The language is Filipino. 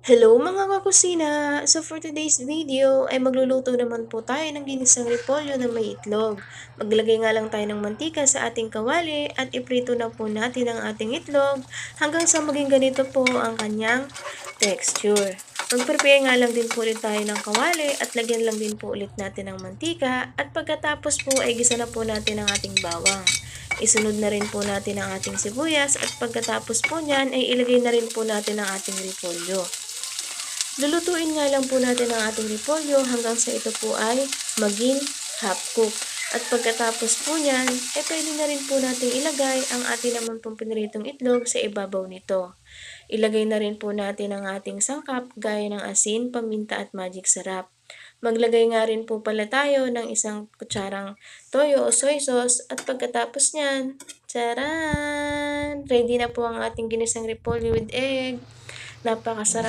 Hello mga kakusina! So for today's video ay magluluto naman po tayo ng ginisang repolyo na may itlog. Maglagay nga lang tayo ng mantika sa ating kawali at iprito na po natin ang ating itlog hanggang sa maging ganito po ang kanyang texture. Mag-prepare nga lang din po ulit tayo ng kawali at lagyan lang din po ulit natin ng mantika at pagkatapos po ay gisa na po natin ang ating bawang. Isunod na rin po natin ang ating sibuyas at pagkatapos po niyan ay ilagay na rin po natin ang ating repolyo. Lulutuin nga lang po natin ang ating repolyo hanggang sa ito po ay maging half cook. At pagkatapos po niyan, ay pwede na rin po natin ilagay ang ating naman pong piniritong itlog sa ibabaw nito. Ilagay na rin po natin ang ating sangkap gaya ng asin, paminta at magic sarap. Maglagay nga rin po pala tayo ng isang kutsarang toyo o soy sauce at pagkatapos niyan, tsaran! Ready na po ang ating ginisang repolyo with egg. Napakasarap.